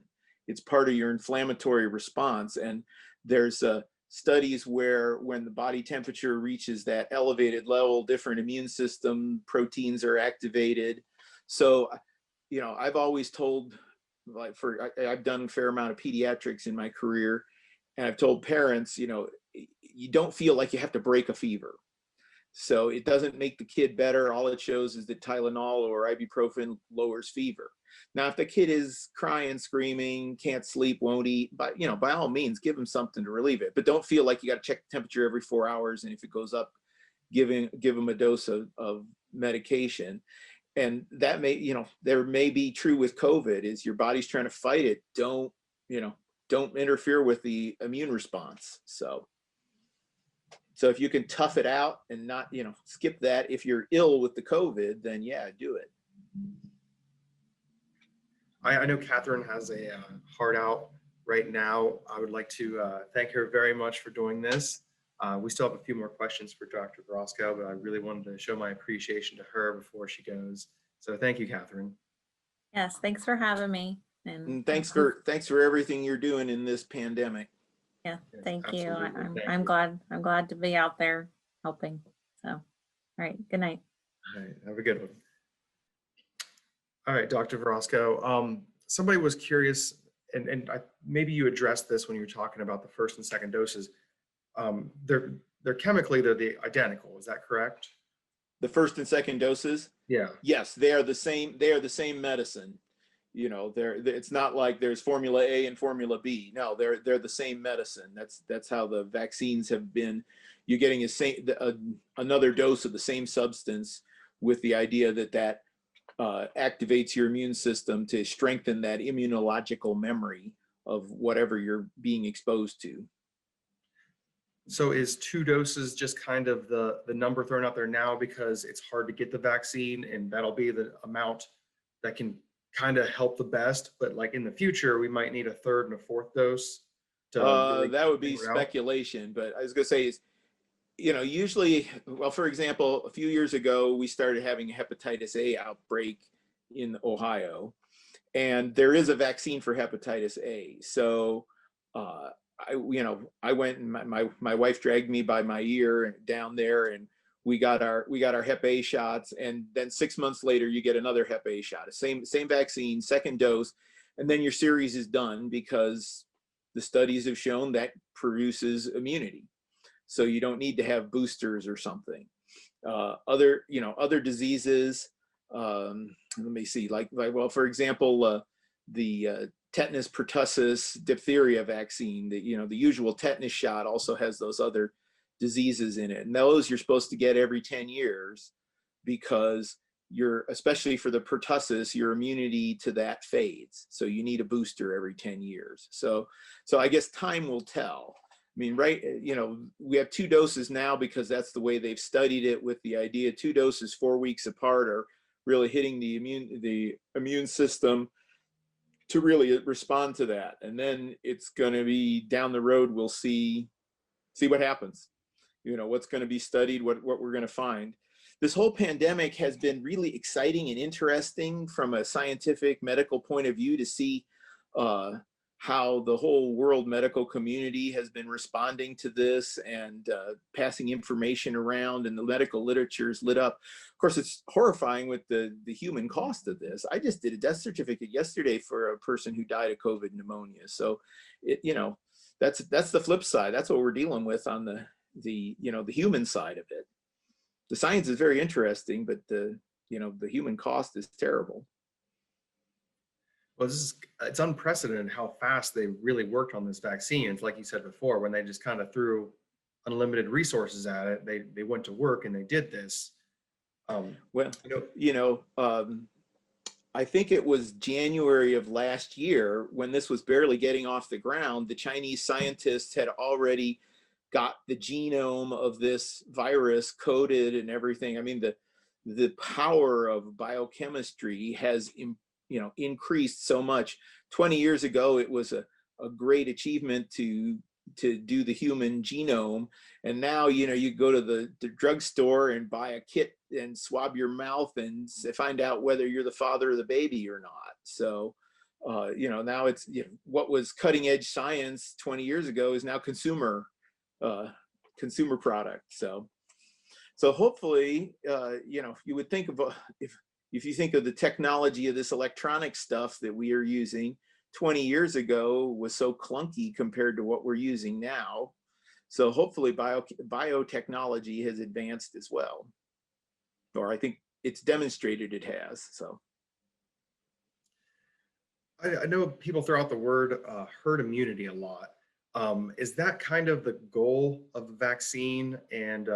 It's part of your inflammatory response, and there's studies where when the body temperature reaches that elevated level, different immune system proteins are activated. So, I've always told, I've done a fair amount of pediatrics in my career, and I've told parents, you don't feel like you have to break a fever. So it doesn't make the kid better. All it shows is that Tylenol or ibuprofen lowers fever. Now, if the kid is crying, screaming, can't sleep, won't eat, but by all means, give them something to relieve it. But don't feel like you got to check the temperature every 4 hours, and if it goes up, give them a dose of medication. And that there may be true with COVID, is your body's trying to fight it. Don't interfere with the immune response. So if you can tough it out and not, skip that. If you're ill with the COVID, then yeah, do it. I know Katherine has a heart out right now. I would like to thank her very much for doing this. We still have a few more questions for Dr. Virostko, but I really wanted to show my appreciation to her before she goes. So thank you, Katherine. Yes, thanks for having me. And thanks for everything you're doing in this pandemic. Yeah, Yes, thank you. absolutely. Thank I'm you. glad to be out there helping. So, all right, good night. All right, have a good one. All right, Dr. Virostko, somebody was curious, and maybe you addressed this when you were talking about the first and second doses. They're chemically, they're the identical, is that correct? The first and second doses, Yeah. yes, they are the same. They are the same medicine. You know, it's not like there's formula A and formula B. No, they're the same medicine. That's how the vaccines have been. You're getting another dose of the same substance with the idea that activates your immune system to strengthen that immunological memory of whatever you're being exposed to. So is 2 doses just kind of the number thrown out there now because it's hard to get the vaccine, and that'll be the amount that can kind of help the best, but like in the future, we might need a 3rd and a 4th dose to really That would be figure it out? speculation, but I was gonna say is, you know, usually, well, for example, a few years ago, we started having a hepatitis A outbreak in Ohio, and there is a vaccine for hepatitis A. So, I went and my wife dragged me by my ear and down there, and we got our Hep A shots, and then 6 months later, you get another Hep A shot, same vaccine, second dose, and then your series is done because the studies have shown that produces immunity. So you don't need to have boosters or something. Other diseases. Let me see, well, for example, the tetanus, pertussis, diphtheria vaccine. The usual tetanus shot also has those other diseases in it, and those you're supposed to get every 10 years because especially for the pertussis, your immunity to that fades. So you need a booster every 10 years. So I guess time will tell. I mean, right, we have 2 doses now because that's the way they've studied it, with the idea 2 doses 4 weeks apart are really hitting the immune system to really respond to that. And then it's going to be down the road, we'll see what happens. What's going to be studied, what we're going to find. This whole pandemic has been really exciting and interesting from a scientific medical point of view to see how the whole world medical community has been responding to this and passing information around, and the medical literature is lit up. Of course, it's horrifying with the human cost of this. I just did a death certificate yesterday for a person who died of COVID pneumonia. So, that's the flip side. That's what we're dealing with on the human side of it. The science is very interesting, but the human cost is terrible. Well, it's unprecedented how fast they really worked on this vaccine. It's like you said before, when they just kind of threw unlimited resources at it, they went to work and they did this. I think it was January of last year when this was barely getting off the ground. The Chinese scientists had already got the genome of this virus coded and everything. I mean, the power of biochemistry has increased so much. 20 years ago, it was a great achievement to do the human genome, and now you go to the drugstore and buy a kit and swab your mouth and find out whether you're the father of the baby or not. So now it's what was cutting edge science 20 years ago is now consumer product. So hopefully you would think of if you think of the technology of this electronic stuff that we are using 20 years ago was so clunky compared to what we're using now. So hopefully biotechnology has advanced as well, or I think it's demonstrated it has. So I know people throw out the word herd immunity a lot. Is that kind of the goal of the vaccine and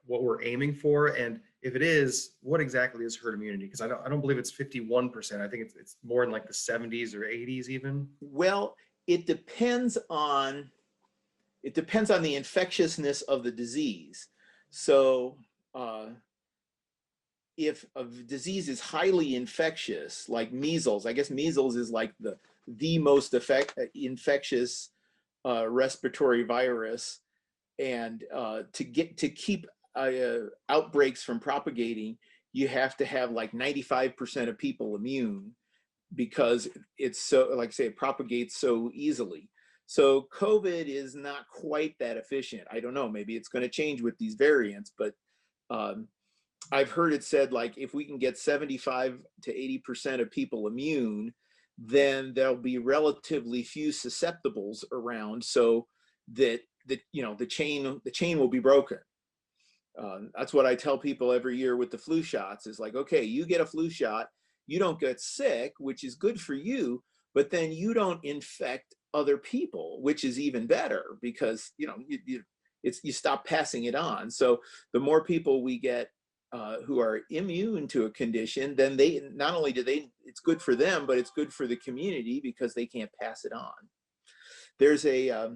what we're aiming for? And if it is, what exactly is herd immunity? Because I don't believe it's 51%. I think it's more in like the 70s or 80s even. Well, it depends on the infectiousness of the disease. So if a disease is highly infectious, like measles, I guess measles is like the most infectious respiratory virus, and to keep outbreaks from propagating, you have to have like 95% of people immune, because it's so, like I say, it propagates so easily. So COVID is not quite that efficient. I don't know, maybe it's going to change with these variants, but I've heard it said, like, if we can get 75 to 80% of people immune, then there'll be relatively few susceptibles around, so that the chain will be broken. That's what I tell people every year with the flu shots is like, okay, you get a flu shot, you don't get sick, which is good for you, but then you don't infect other people, which is even better because you stop passing it on. So the more people we get who are immune to a condition, then they not only it's good for them, but it's good for the community because they can't pass it on. There's a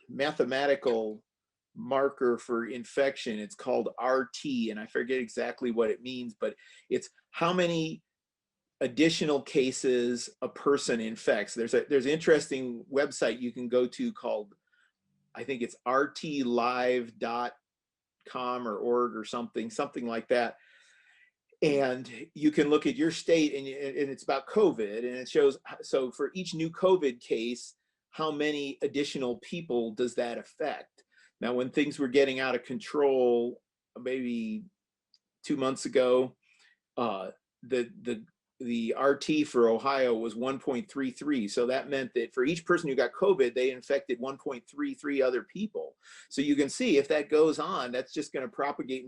mathematical marker for infection. It's called RT, and I forget exactly what it means, but it's how many additional cases a person infects. There's an interesting website you can go to called, I think it's rtlive.com or org or something like that. And you can look at your state, and it's about COVID, and it shows, so for each new COVID case, how many additional people does that affect? Now, when things were getting out of control, maybe 2 months ago, the RT for Ohio was 1.33. So that meant that for each person who got COVID, they infected 1.33 other people. So you can see if that goes on, that's just going to propagate,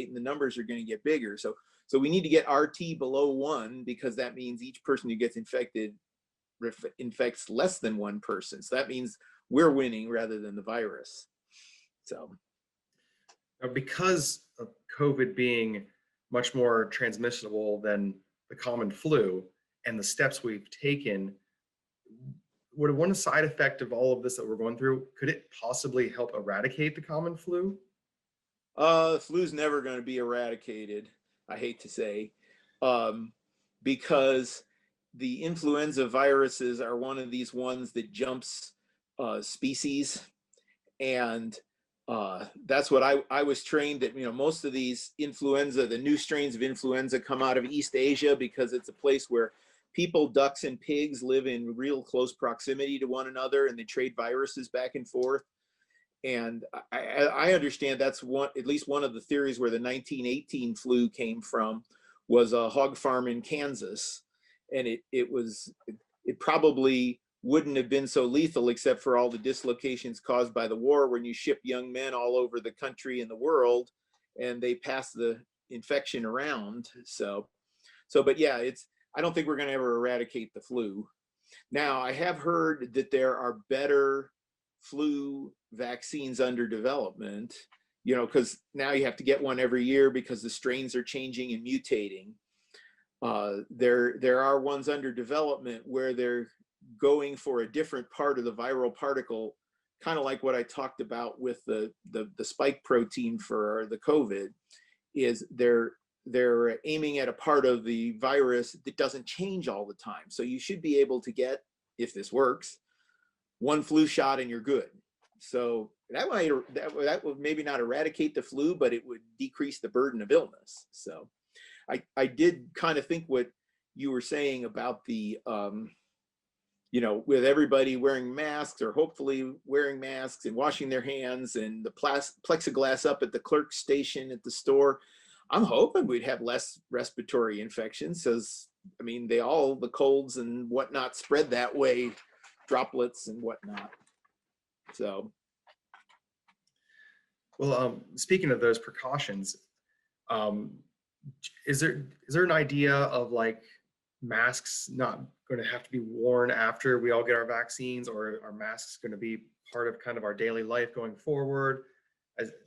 and the numbers are going to get bigger. So we need to get RT below 1, because that means each person who gets infected infects less than one person. So that means we're winning rather than the virus. So because of COVID being much more transmissible than the common flu and the steps we've taken, would one side effect of all of this that we're going through, could it possibly help eradicate the common flu? Flu's never going to be eradicated, I hate to say, because the influenza viruses are one of these ones that jumps species, and that's what I was trained that, most of these influenza, the new strains of influenza, come out of East Asia because it's a place where people, ducks and pigs, live in real close proximity to one another, and they trade viruses back and forth. And I understand that's at least one of the theories where the 1918 flu came from, was a hog farm in Kansas, and it probably wouldn't have been so lethal except for all the dislocations caused by the war when you ship young men all over the country and the world, and they pass the infection around. But yeah, I don't think we're going to ever eradicate the flu. Now, I have heard that there are better flu vaccines under development, because now you have to get one every year because the strains are changing and mutating. There are ones under development where they're going for a different part of the viral particle, kind of like what I talked about with the spike protein for the COVID, is they're aiming at a part of the virus that doesn't change all the time. So you should be able to get, if this works, one flu shot and you're good. So that would maybe not eradicate the flu, but it would decrease the burden of illness. So I did kind of think what you were saying about the with everybody wearing masks, or hopefully wearing masks, and washing their hands, and the plexiglass up at the clerk station at the store. I'm hoping we'd have less respiratory infections, because the colds and whatnot spread that way, droplets and whatnot. So, Well, speaking of those precautions, is there an idea of like masks not going to have to be worn after we all get our vaccines, or are masks going to be part of kind of our daily life going forward?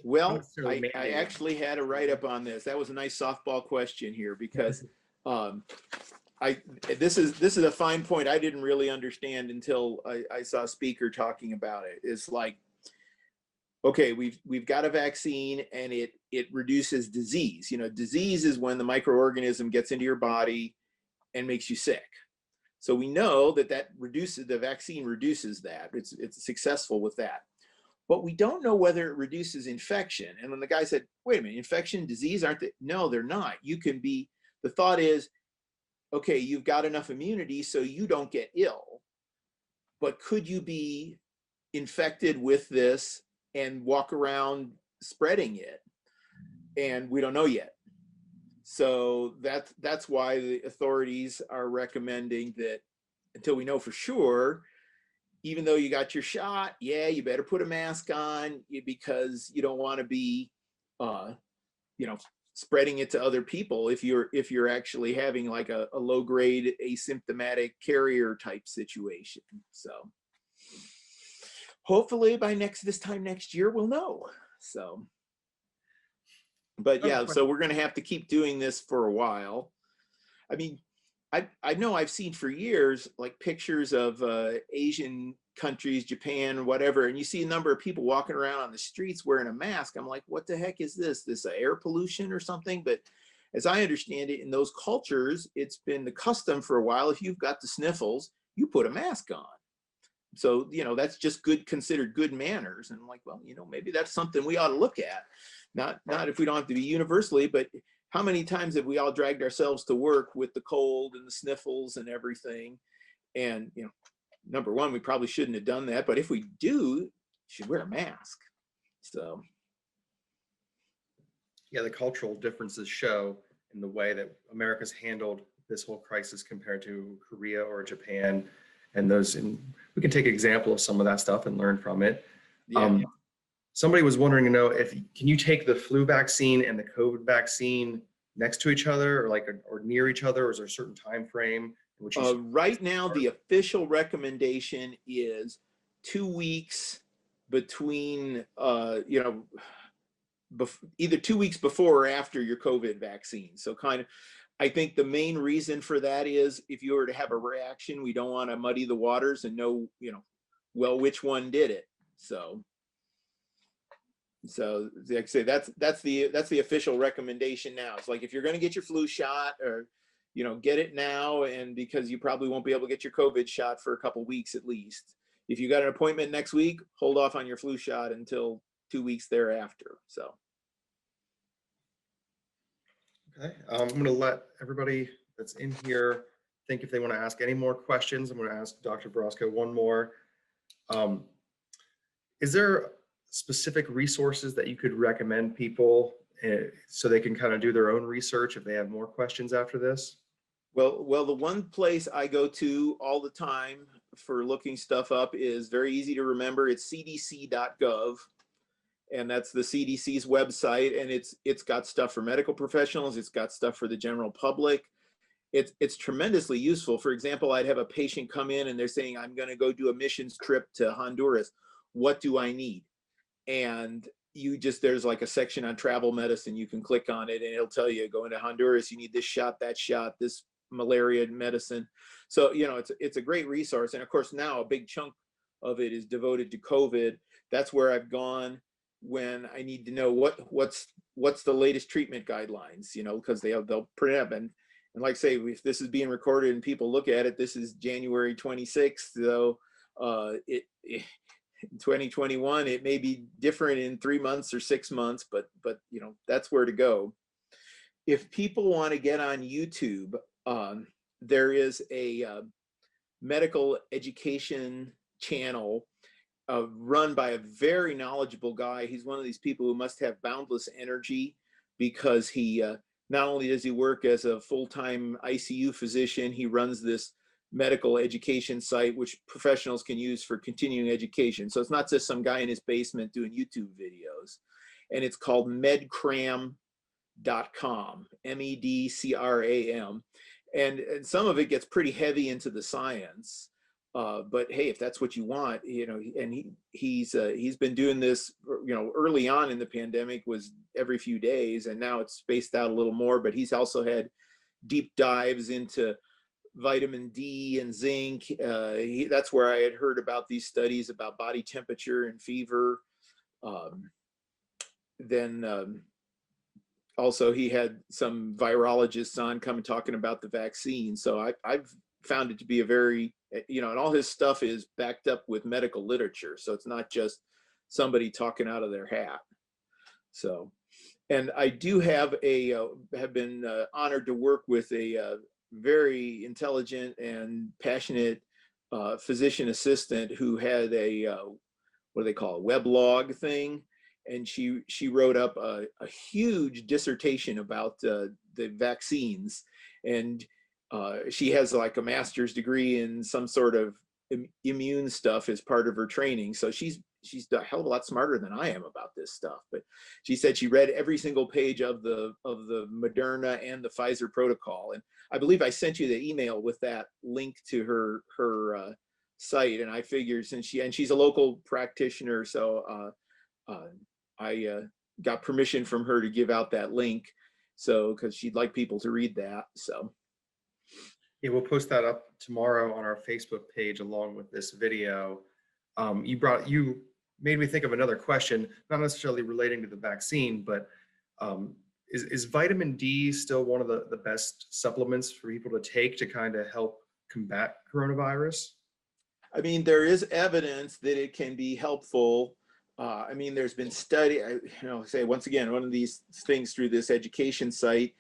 Well, I actually had a write-up on this. That was a nice softball question here, because this is a fine point I didn't really understand until I saw a speaker talking about it. It's like, okay, we've got a vaccine and it reduces disease. Disease is when the microorganism gets into your body and makes you sick. So we know that the vaccine reduces that. It's successful with that. But we don't know whether it reduces infection. And when the guy said, wait a minute, infection, disease, aren't they? No, they're not. The thought is, okay, you've got enough immunity so you don't get ill. but could you be infected with this and walk around spreading it? And we don't know yet. So that's why the authorities are recommending that until we know for sure, even though you got your shot, yeah, you better put a mask on because you don't want to be, spreading it to other people if you're actually having like a low grade asymptomatic carrier type situation. So hopefully by this time next year, we'll know. So, but yeah, so we're going to have to keep doing this for a while. I mean, I know I've seen for years like pictures of Asian countries, Japan, whatever, and you see a number of people walking around on the streets wearing a mask. I'm like, what the heck is this? This air pollution or something? But as I understand it, in those cultures, it's been the custom for a while. If you've got the sniffles, you put a mask on. So, that's just considered good manners. And I'm like, well, maybe that's something we ought to look at. Not if we don't have to be universally, but how many times have we all dragged ourselves to work with the cold and the sniffles and everything? And, number one, we probably shouldn't have done that. But if we do, you should wear a mask. So. Yeah, the cultural differences show in the way that America's handled this whole crisis compared to Korea or Japan. And we can take an example of some of that stuff and learn from it. Yeah. Somebody was wondering to know can you take the flu vaccine and the COVID vaccine next to each other or near each other, or is there a certain time frame in which right now, the official recommendation is 2 weeks between, either 2 weeks before or after your COVID vaccine. So I think the main reason for that is if you were to have a reaction, we don't want to muddy the waters and know, which one did it. So like I say, that's the official recommendation now. It's like if you're going to get your flu shot, or get it now, and because you probably won't be able to get your COVID shot for a couple weeks at least. If you got an appointment next week, hold off on your flu shot until 2 weeks thereafter. So. Okay, I'm going to let everybody that's in here think if they want to ask any more questions. I'm going to ask Dr. Virostko one more. Is there specific resources that you could recommend people so they can kind of do their own research if they have more questions after this? Well, the one place I go to all the time for looking stuff up is very easy to remember. It's cdc.gov. And that's the CDC's website, and it's got stuff for medical professionals. It's got stuff for the general public. It's tremendously useful. For example, I'd have a patient come in and they're saying, I'm going to go do a missions trip to Honduras. What do I need? And there's like a section on travel medicine. You can click on it and it'll tell you, going to Honduras, you need this shot, that shot, this malaria medicine. So, it's a great resource. And of course, now a big chunk of it is devoted to COVID. That's where I've gone when I need to know what's the latest treatment guidelines, because they'll print up and like I say, if this is being recorded and people look at it, this is January 26th. So in 2021, it may be different in 3 months or 6 months, but that's where to go. If people want to get on YouTube, there is a medical education channel run by a very knowledgeable guy. He's one of these people who must have boundless energy, because he not only does he work as a full-time ICU physician, he runs this medical education site which professionals can use for continuing education. So it's not just some guy in his basement doing YouTube videos. And it's called medcram.com, MEDCRAM. And some of it gets pretty heavy into the science. But hey, if that's what you want, and he's been doing this, early on in the pandemic was every few days, and now it's spaced out a little more, but he's also had deep dives into vitamin D and zinc. That's where I had heard about these studies about body temperature and fever. Then also he had some virologists on coming talking about the vaccine. So I've found it to be a very, and all his stuff is backed up with medical literature. So it's not just somebody talking out of their hat. So, and I do have been honored to work with a very intelligent and passionate physician assistant who had a, what do they call it, weblog thing. And she wrote up a huge dissertation about the vaccines. And she has like a master's degree in some sort of immune stuff as part of her training. So she's a hell of a lot smarter than I am about this stuff. But she said she read every single page of the Moderna and the Pfizer protocol. And I believe I sent you the email with that link to her site. And I figured since she's a local practitioner, so I got permission from her to give out that link. So, because she'd like people to read that. So. Yeah, we'll post that up tomorrow on our Facebook page along with this video. You made me think of another question, not necessarily relating to the vaccine, but is vitamin D still one of the best supplements for people to take to kind of help combat coronavirus? I mean, there is evidence that it can be helpful. I mean, there's been say once again, one of these things through this education site,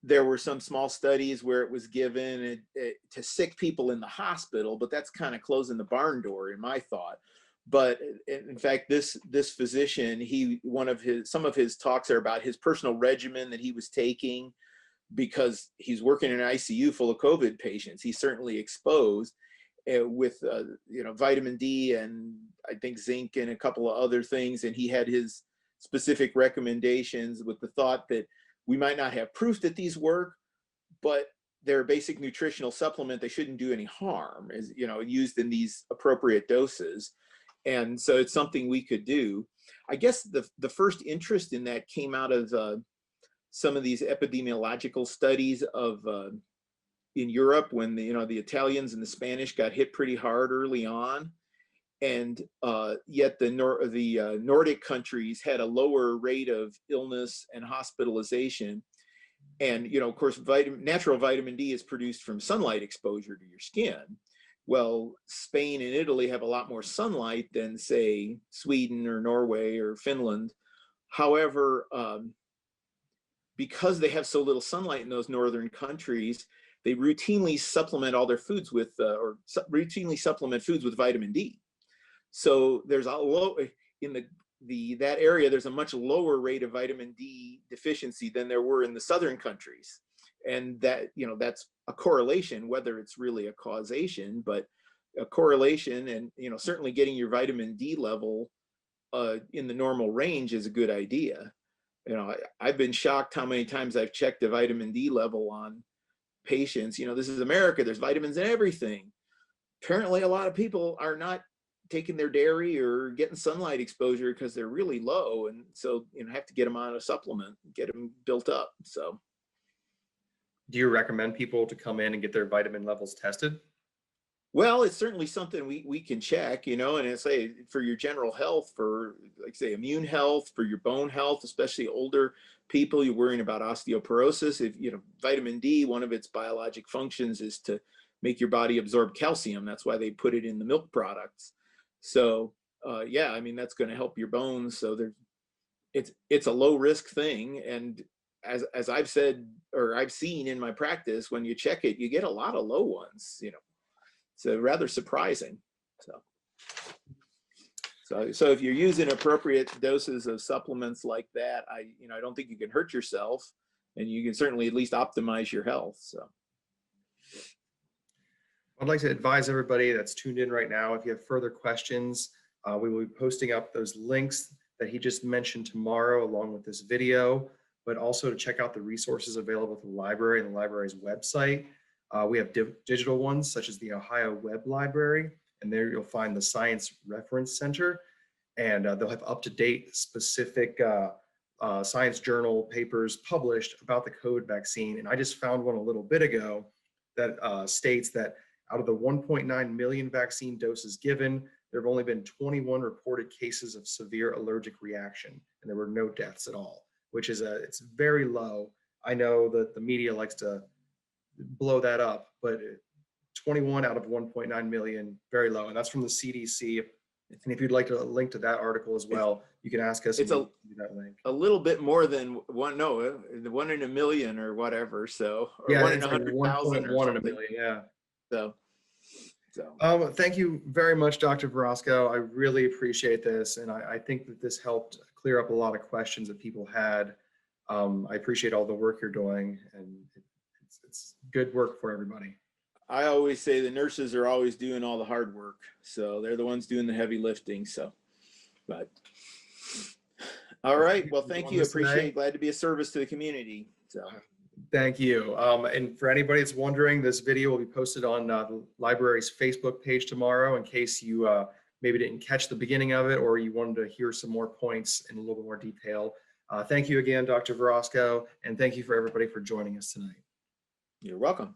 there were some small studies where it was given to sick people in the hospital, but that's kind of closing the barn door in my thought. But in fact, this physician, some of his talks are about his personal regimen that he was taking because he's working in an ICU full of COVID patients. He's certainly exposed with vitamin D and I think zinc and a couple of other things. And he had his specific recommendations with the thought that we might not have proof that these work, but they're a basic nutritional supplement. They shouldn't do any harm, as used in these appropriate doses. And so it's something we could do. I guess the first interest in that came out of some of these epidemiological studies of in Europe when the Italians and the Spanish got hit pretty hard early on. And yet the Nordic countries had a lower rate of illness and hospitalization. And, of course, natural vitamin D is produced from sunlight exposure to your skin. Well, Spain and Italy have a lot more sunlight than, say, Sweden or Norway or Finland. However, because they have so little sunlight in those northern countries, they routinely supplement all their foods with, routinely supplement foods with vitamin D. So there's a low in that area. There's a much lower rate of vitamin D deficiency than there were in the southern countries, and that that's a correlation. Whether it's really a causation, but a correlation, and certainly getting your vitamin D level in the normal range is a good idea. I've been shocked how many times I've checked the vitamin D level on patients. This is America. There's vitamins in everything. Apparently, a lot of people are not taking their dairy or getting sunlight exposure because they're really low, and so have to get them on a supplement, get them built up. So, do you recommend people to come in and get their vitamin levels tested? Well, it's certainly something we can check, and it's for your general health, for like say immune health, for your bone health, especially older people. You're worrying about osteoporosis. If vitamin D, one of its biologic functions is to make your body absorb calcium. That's why they put it in the milk products. So yeah, I mean, that's going to help your bones. So it's a low risk thing. And as I've said, or I've seen in my practice, when you check it, you get a lot of low ones, so rather surprising. So if you're using appropriate doses of supplements like that, I don't think you can hurt yourself, and you can certainly at least optimize your health. So. I'd like to advise everybody that's tuned in right now, if you have further questions, we will be posting up those links that he just mentioned tomorrow along with this video, but also to check out the resources available at the library and the library's website. We have digital ones such as the Ohio Web Library, and there you'll find the Science Reference Center, and they'll have up-to-date specific science journal papers published about the COVID vaccine. And I just found one a little bit ago that states that out of the 1.9 million vaccine doses given, there have only been 21 reported cases of severe allergic reaction, and there were no deaths at all, which is it's very low. I know that the media likes to blow that up, but 21 out of 1.9 million, very low, and that's from the CDC. And if you'd like to link to that article as well, you can ask us. It's that link. A little bit more than one in a million or whatever. So, or yeah, 1 in 100,000 or 1.1 something. in a million. Yeah. So So Thank you very much, Dr. Virostko. I really appreciate this, and I think that this helped clear up a lot of questions that people had. I appreciate all the work you're doing, and it's good work for everybody. I always say the nurses are always doing all the hard work. So they're the ones doing the heavy lifting. So, but all right. Well, thank you. Appreciate it. Glad to be of service to the community. So Thank you. And for anybody that's wondering, this video will be posted on the library's Facebook page tomorrow in case you maybe didn't catch the beginning of it or you wanted to hear some more points in a little bit more detail. Thank you again, Dr. Virostko, and thank you for everybody for joining us tonight. you're welcome.